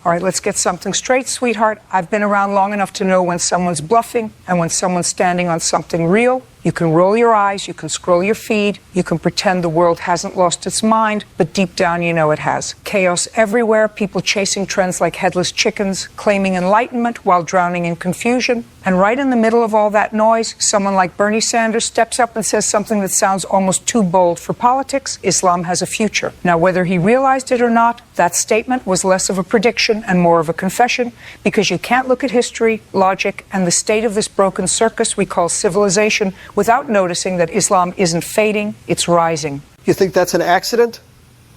All right, let's get something straight, sweetheart. I've been around long enough to know when someone's bluffing and when someone's standing on something real. You can roll your eyes, you can scroll your feed, you can pretend the world hasn't lost its mind, but deep down you know it has. Chaos everywhere, people chasing trends like headless chickens, claiming enlightenment while drowning in confusion. And right in the middle of all that noise, someone like Bernie Sanders steps up and says something that sounds almost too bold for politics: Islam has a future. Now, whether he realized it or not, that statement was less of a prediction and more of a confession, because you can't look at history, logic, and the state of this broken circus we call civilization without noticing that Islam isn't fading, it's rising. You think that's an accident?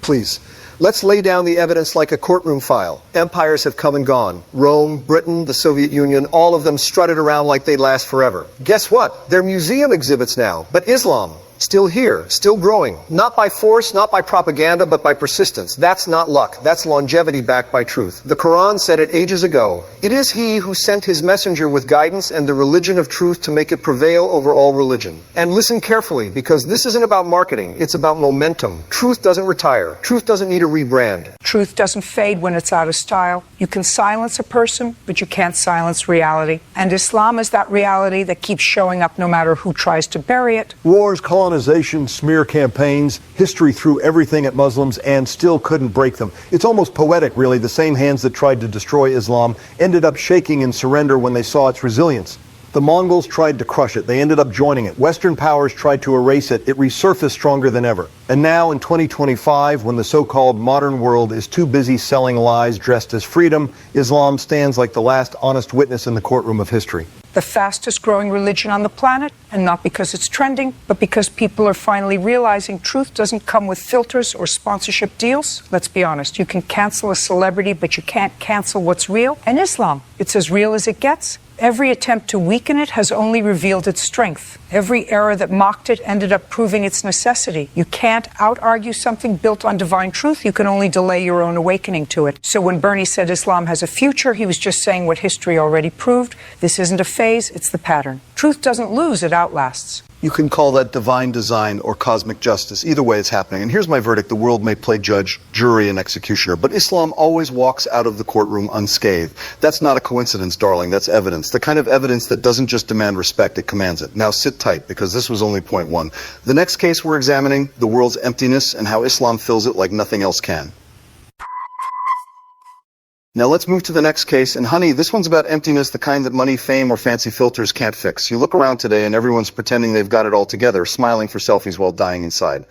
Please. Let's lay down the evidence like a courtroom file. Empires have come and gone. Rome, Britain, the Soviet Union, all of them strutted around like they'd last forever. Guess what? They're museum exhibits now. But Islam, still here, still growing. Not by force, not by propaganda, but by persistence. That's not luck. That's longevity backed by truth. The Quran said it ages ago. It is He who sent His messenger with guidance and the religion of truth to make it prevail over all religion. And listen carefully, because this isn't about marketing. It's about momentum. Truth doesn't retire. Truth doesn't need a rebrand. Truth doesn't fade when it's out of style. You can silence a person, but you can't silence reality. And Islam is that reality that keeps showing up no matter who tries to bury it. Wars, colonization, smear campaigns, history threw everything at Muslims and still couldn't break them. It's almost poetic, really. The same hands that tried to destroy Islam ended up shaking in surrender when they saw its resilience. The Mongols tried to crush it. They ended up joining it. Western powers tried to erase it. It resurfaced stronger than ever. And now in 2025, when the so-called modern world is too busy selling lies dressed as freedom, Islam stands like the last honest witness in the courtroom of history. The fastest growing religion on the planet, and not because it's trending, but because people are finally realizing truth doesn't come with filters or sponsorship deals. Let's be honest, you can cancel a celebrity, but you can't cancel what's real. And Islam, it's as real as it gets. Every attempt to weaken it has only revealed its strength. Every era that mocked it ended up proving its necessity. You can't out-argue something built on divine truth. You can only delay your own awakening to it. So when Bernie said Islam has a future, he was just saying what history already proved. This isn't a phase, it's the pattern. Truth doesn't lose, it outlasts. You can call that divine design or cosmic justice. Either way, it's happening. And here's my verdict. The world may play judge, jury, and executioner, but Islam always walks out of the courtroom unscathed. That's not a coincidence, darling. That's evidence. The kind of evidence that doesn't just demand respect, it commands it. Now sit tight, because this was only point one. The next case we're examining, the world's emptiness and how Islam fills it like nothing else can. Now let's move to the next case, and honey, this one's about emptiness, the kind that money, fame, or fancy filters can't fix. You look around today and everyone's pretending they've got it all together, smiling for selfies while dying inside.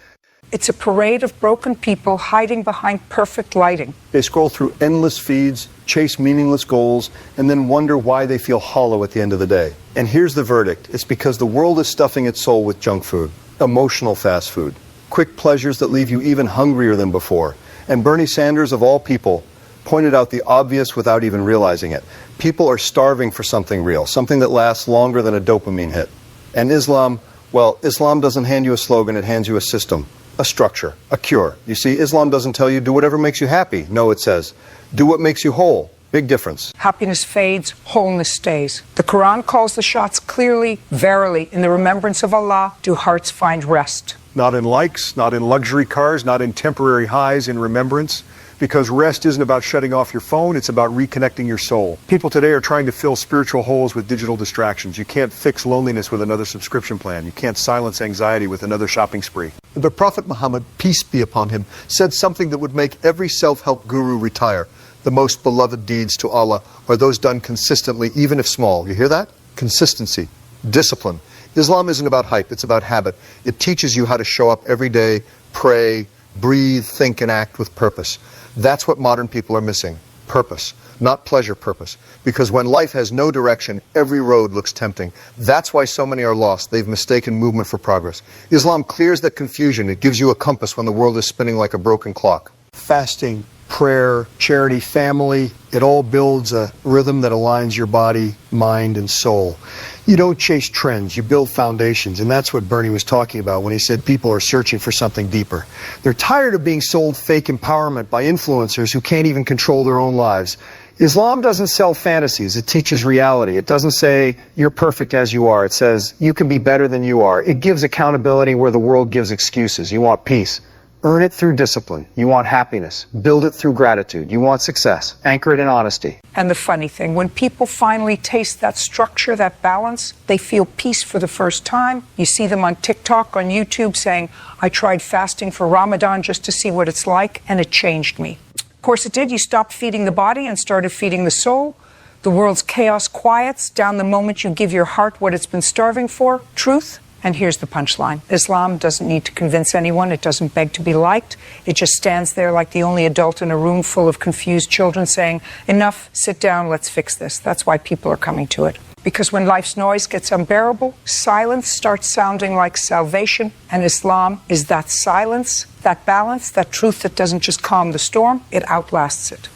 It's a parade of broken people hiding behind perfect lighting. They scroll through endless feeds, chase meaningless goals, and then wonder why they feel hollow at the end of the day. And here's the verdict. It's because the world is stuffing its soul with junk food, emotional fast food, quick pleasures that leave you even hungrier than before. And Bernie Sanders, of all people, pointed out the obvious without even realizing it. People are starving for something real, something that lasts longer than a dopamine hit. And Islam, well, Islam doesn't hand you a slogan, it hands you a system, a structure, a cure. You see, Islam doesn't tell you do whatever makes you happy. No, it says, do what makes you whole. Big difference. Happiness fades, wholeness stays. The Quran calls the shots clearly, verily, in the remembrance of Allah do hearts find rest. Not in likes, not in luxury cars, not in temporary highs, in remembrance. Because rest isn't about shutting off your phone, it's about reconnecting your soul. People today are trying to fill spiritual holes with digital distractions. You can't fix loneliness with another subscription plan. You can't silence anxiety with another shopping spree. The Prophet Muhammad, peace be upon him, said something that would make every self-help guru retire. The most beloved deeds to Allah are those done consistently, even if small. You hear that? Consistency, discipline. Islam isn't about hype, it's about habit. It teaches you how to show up every day, pray, breathe, think, and act with purpose. That's what modern people are missing. Purpose. Not pleasure purpose. Because when life has no direction, every road looks tempting. That's why so many are lost. They've mistaken movement for progress. Islam clears that confusion. It gives you a compass when the world is spinning like a broken clock. Fasting, prayer, charity, family, it all builds a rhythm that aligns your body, mind, and soul. You don't chase trends, you build foundations, and that's what Bernie was talking about when he said people are searching for something deeper. They're tired of being sold fake empowerment by influencers who can't even control their own lives. Islam doesn't sell fantasies, it teaches reality. It doesn't say you're perfect as you are, it says you can be better than you are. It gives accountability where the world gives excuses. You want peace. earn it through discipline. You want happiness. Build it through gratitude. You want success. Anchor it in honesty. And the funny thing, when people finally taste that structure, that balance, they feel peace for the first time. You see them on TikTok, on YouTube saying, I tried fasting for Ramadan just to see what it's like, and it changed me. Of course it did. You stopped feeding the body and started feeding the soul. The world's chaos quiets down the moment you give your heart what it's been starving for, truth. And here's the punchline. Islam doesn't need to convince anyone. It doesn't beg to be liked. It just stands there like the only adult in a room full of confused children saying, enough, sit down, let's fix this. That's why people are coming to it. Because when life's noise gets unbearable, silence starts sounding like salvation. And Islam is that silence, that balance, that truth that doesn't just calm the storm, it outlasts it.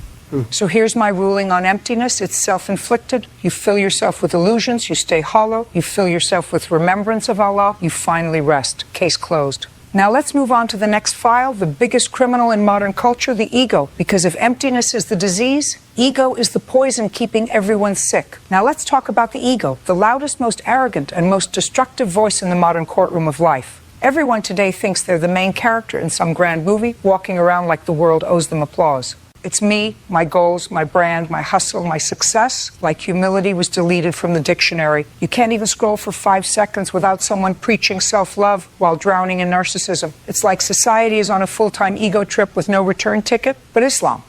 So here's my ruling on emptiness. It's self-inflicted. You fill yourself with illusions, you stay hollow. You fill yourself with remembrance of Allah, you finally rest. Case closed. Now let's move on to the next file, the biggest criminal in modern culture, the ego. Because if emptiness is the disease, ego is the poison keeping everyone sick. Now let's talk about the ego, the loudest, most arrogant, and most destructive voice in the modern courtroom of life. Everyone today thinks they're the main character in some grand movie, walking around like the world owes them applause. It's me, my goals, my brand, my hustle, my success. Like humility was deleted from the dictionary. You can't even scroll for 5 seconds without someone preaching self-love while drowning in narcissism. It's like society is on a full-time ego trip with no return ticket, but Islam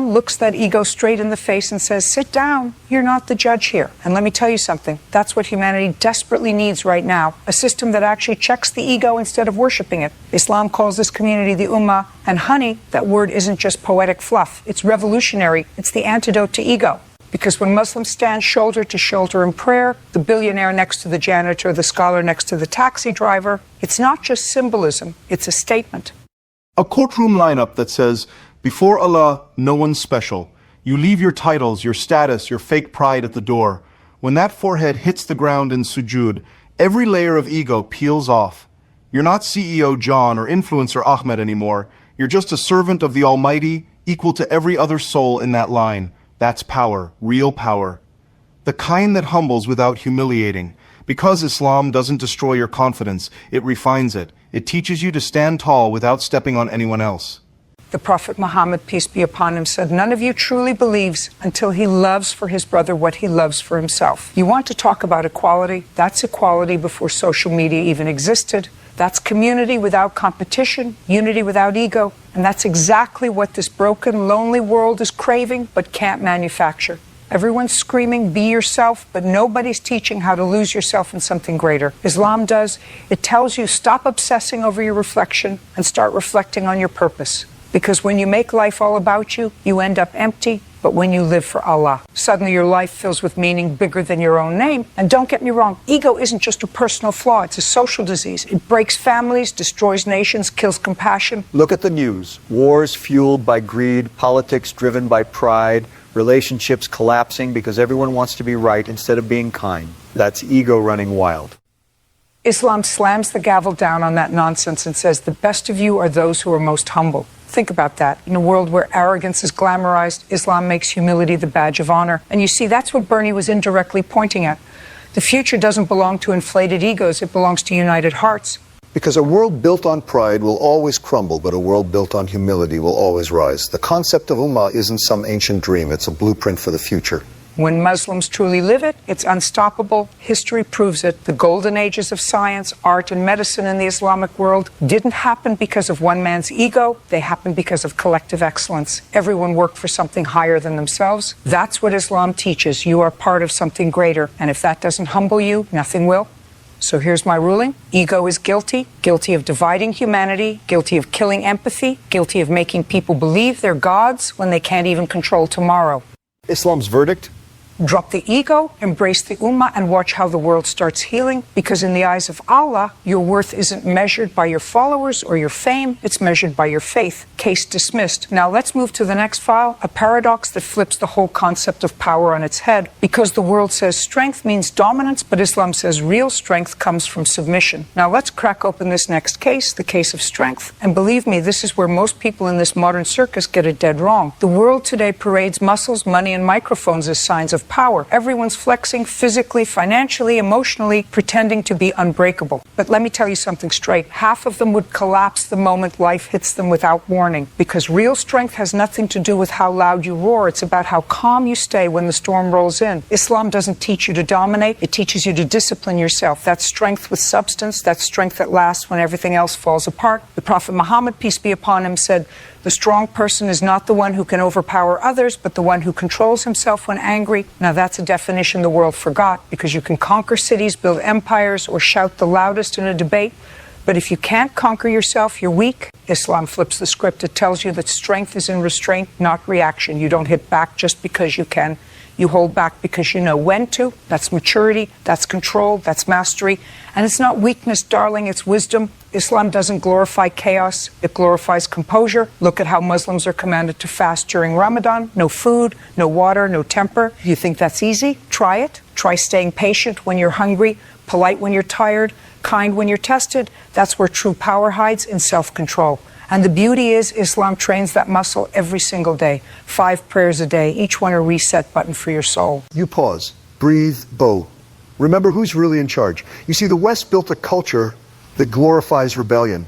looks that ego straight in the face and says, sit down, you're not the judge here. And let me tell you something, that's what humanity desperately needs right now, a system that actually checks the ego instead of worshiping it. Islam calls this community the Ummah, and honey, that word isn't just poetic fluff, it's revolutionary, it's the antidote to ego. Because when Muslims stand shoulder to shoulder in prayer, the billionaire next to the janitor, the scholar next to the taxi driver, it's not just symbolism, it's a statement. A courtroom lineup that says, before Allah, no one's special. You leave your titles, your status, your fake pride at the door. When that forehead hits the ground in sujood, every layer of ego peels off. You're not CEO John or influencer Ahmed anymore. You're just a servant of the Almighty, equal to every other soul in that line. That's power, real power. The kind that humbles without humiliating. Because Islam doesn't destroy your confidence, it refines it. It teaches you to stand tall without stepping on anyone else. The Prophet Muhammad, peace be upon him, said, none of you truly believes until he loves for his brother what he loves for himself. You want to talk about equality? That's equality before social media even existed. That's community without competition, unity without ego. And that's exactly what this broken, lonely world is craving but can't manufacture. Everyone's screaming, be yourself, but nobody's teaching how to lose yourself in something greater. Islam does. It tells you stop obsessing over your reflection and start reflecting on your purpose. Because when you make life all about you, you end up empty. But when you live for Allah, suddenly your life fills with meaning bigger than your own name. And don't get me wrong, ego isn't just a personal flaw, it's a social disease. It breaks families, destroys nations, kills compassion. Look at the news. Wars fueled by greed, politics driven by pride, relationships collapsing because everyone wants to be right instead of being kind. That's ego running wild. Islam slams the gavel down on that nonsense and says the best of you are those who are most humble. Think about that. In a world where arrogance is glamorized, Islam makes humility the badge of honor. And you see, that's what Bernie was indirectly pointing at. The future doesn't belong to inflated egos, it belongs to united hearts. Because a world built on pride will always crumble, but a world built on humility will always rise. The concept of Ummah isn't some ancient dream, it's a blueprint for the future. When Muslims truly live it, it's unstoppable. History proves it. The golden ages of science, art, and medicine in the Islamic world didn't happen because of one man's ego. They happened because of collective excellence. Everyone worked for something higher than themselves. That's what Islam teaches. You are part of something greater. And if that doesn't humble you, nothing will. So here's my ruling. Ego is guilty. Guilty of dividing humanity. Guilty of killing empathy. Guilty of making people believe they're gods when they can't even control tomorrow. Islam's verdict? Drop the ego, embrace the ummah, and watch how the world starts healing. Because in the eyes of Allah, your worth isn't measured by your followers or your fame. It's measured by your faith. Case dismissed. Now let's move to the next file, a paradox that flips the whole concept of power on its head. Because the world says strength means dominance, but Islam says real strength comes from submission. Now let's crack open this next case, the case of strength. And believe me, this is where most people in this modern circus get it dead wrong. The world today parades muscles, money, and microphones as signs of of power. Everyone's flexing physically, financially, emotionally, pretending to be unbreakable. But let me tell you something straight. Half of them would collapse the moment life hits them without warning, because real strength has nothing to do with how loud you roar. It's about how calm you stay when the storm rolls in. Islam doesn't teach you to dominate. It teaches you to discipline yourself. That's strength with substance. That's strength that lasts when everything else falls apart. The Prophet Muhammad, peace be upon him, said, "The strong person is not the one who can overpower others, but the one who controls himself when angry." Now that's a definition the world forgot, because you can conquer cities, build empires, or shout the loudest in a debate. But if you can't conquer yourself, you're weak. Islam flips the script. It tells you that strength is in restraint, not reaction. You don't hit back just because you can. You hold back because you know when to. That's maturity, that's control, that's mastery. And it's not weakness, darling, it's wisdom. Islam doesn't glorify chaos, it glorifies composure. Look at how Muslims are commanded to fast during Ramadan. No food, no water, no temper. You think that's easy? Try it. Try staying patient when you're hungry, polite when you're tired, kind when you're tested. That's where true power hides, in self-control. And the beauty is, Islam trains that muscle every single day. 5 prayers a day, each one a reset button for your soul. You pause, breathe, bow. Remember who's really in charge. You see, the West built a culture that glorifies rebellion.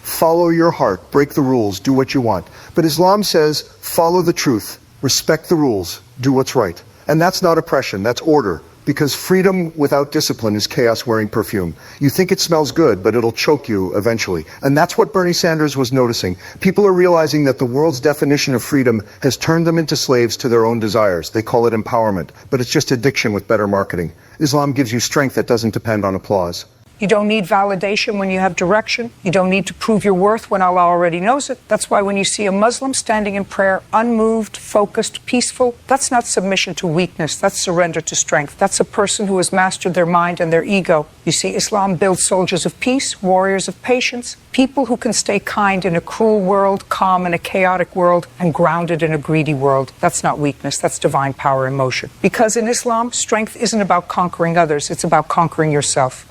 Follow your heart, break the rules, do what you want. But Islam says, follow the truth, respect the rules, do what's right. And that's not oppression, that's order. Because freedom without discipline is chaos wearing perfume. You think it smells good, but it'll choke you eventually. And that's what Bernie Sanders was noticing. People are realizing that the world's definition of freedom has turned them into slaves to their own desires. They call it empowerment, but it's just addiction with better marketing. Islam gives you strength that doesn't depend on applause. You don't need validation when you have direction. You don't need to prove your worth when Allah already knows it. That's why when you see a Muslim standing in prayer, unmoved, focused, peaceful, that's not submission to weakness. That's surrender to strength. That's a person who has mastered their mind and their ego. You see, Islam builds soldiers of peace, warriors of patience, people who can stay kind in a cruel world, calm in a chaotic world, and grounded in a greedy world. That's not weakness. That's divine power in motion. Because in Islam, strength isn't about conquering others. It's about conquering yourself.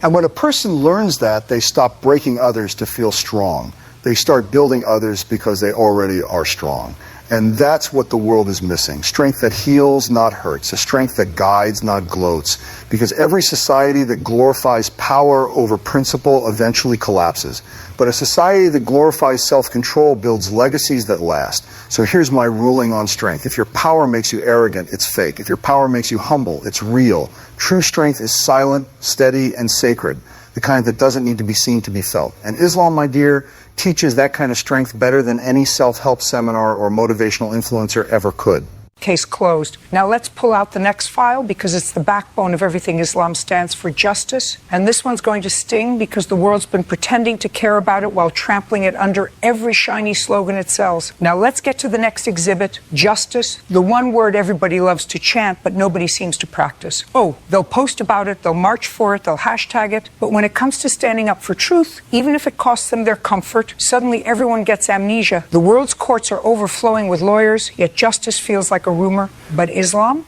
And when a person learns that, they stop breaking others to feel strong. They start building others because they already are strong. And that's what the world is missing. Strength that heals, not hurts. A strength that guides, not gloats. Because every society that glorifies power over principle eventually collapses. But a society that glorifies self-control builds legacies that last. So here's my ruling on strength. If your power makes you arrogant, it's fake. If your power makes you humble, it's real. True strength is silent, steady, and sacred. The kind that doesn't need to be seen to be felt. And Islam, my dear, teaches that kind of strength better than any self-help seminar or motivational influencer ever could. Case closed. Now let's pull out the next file, because it's the backbone of everything Islam stands for: justice. And this one's going to sting because the world's been pretending to care about it while trampling it under every shiny slogan it sells. Now let's get to the next exhibit: justice, the one word everybody loves to chant but nobody seems to practice. Oh, they'll post about it, they'll march for it, they'll hashtag it, but when it comes to standing up for truth, even if it costs them their comfort, suddenly everyone gets amnesia. The world's courts are overflowing with lawyers, yet justice feels like a rumor. But Islam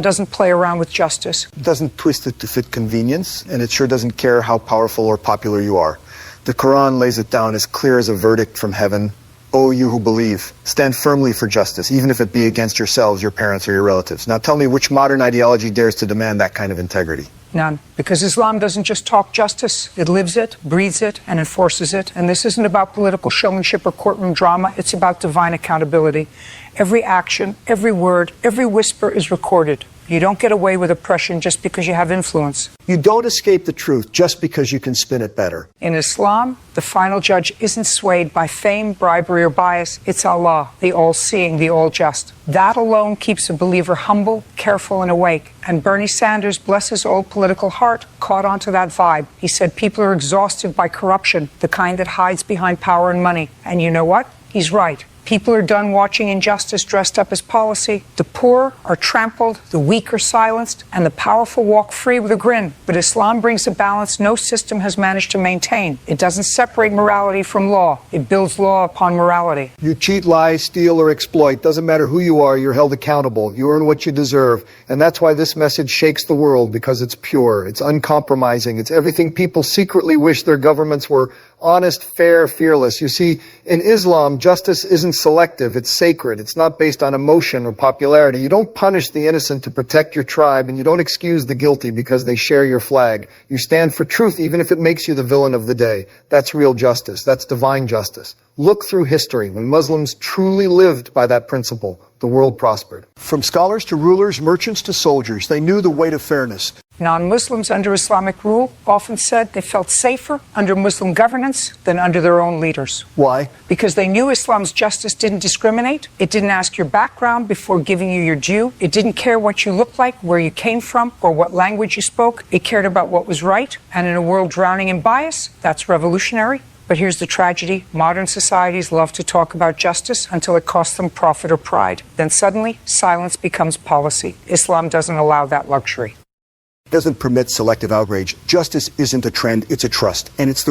doesn't play around with justice. It doesn't twist it to fit convenience, and it sure doesn't care how powerful or popular you are. The Quran lays it down as clear as a verdict from heaven. O you who believe, stand firmly for justice, even if it be against yourselves, your parents, or your relatives. Now tell me, which modern ideology dares to demand that kind of integrity? None. Because Islam doesn't just talk justice. It lives it, breathes it, and enforces it. And this isn't about political showmanship or courtroom drama. It's about divine accountability. Every action, every word, every whisper is recorded. You don't get away with oppression just because you have influence. You don't escape the truth just because you can spin it better. In Islam, the final judge isn't swayed by fame, bribery, or bias. It's Allah, the all-seeing, the all-just. That alone keeps a believer humble, careful, and awake. And Bernie Sanders, bless his old political heart, caught onto that vibe. He said people are exhausted by corruption, the kind that hides behind power and money. And you know what? He's right. People are done watching injustice dressed up as policy. The poor are trampled, the weak are silenced, and the powerful walk free with a grin. But Islam brings a balance no system has managed to maintain. It doesn't separate morality from law. It builds law upon morality. You cheat, lie, steal, or exploit. Doesn't matter who you are, you're held accountable. You earn what you deserve. And that's why this message shakes the world, because it's pure, it's uncompromising, it's everything people secretly wish their governments were honest, fair, fearless. You see, in Islam, justice isn't selective, it's sacred. It's not based on emotion or popularity. You don't punish the innocent to protect your tribe, and you don't excuse the guilty because they share your flag. You stand for truth even if it makes you the villain of the day. That's real justice. That's divine justice. Look through history. When Muslims truly lived by that principle, the world prospered. From scholars to rulers, merchants to soldiers, they knew the weight of fairness. Non-Muslims under Islamic rule often said they felt safer under Muslim governance than under their own leaders. Why? Because they knew Islam's justice didn't discriminate. It didn't ask your background before giving you your due. It didn't care what you looked like, where you came from, or what language you spoke. It cared about what was right. And in a world drowning in bias, that's revolutionary. But here's the tragedy. Modern societies love to talk about justice until it costs them profit or pride. Then suddenly, silence becomes policy. Islam doesn't allow that luxury. Doesn't permit selective outrage. Justice isn't a trend, it's a trust. And it's the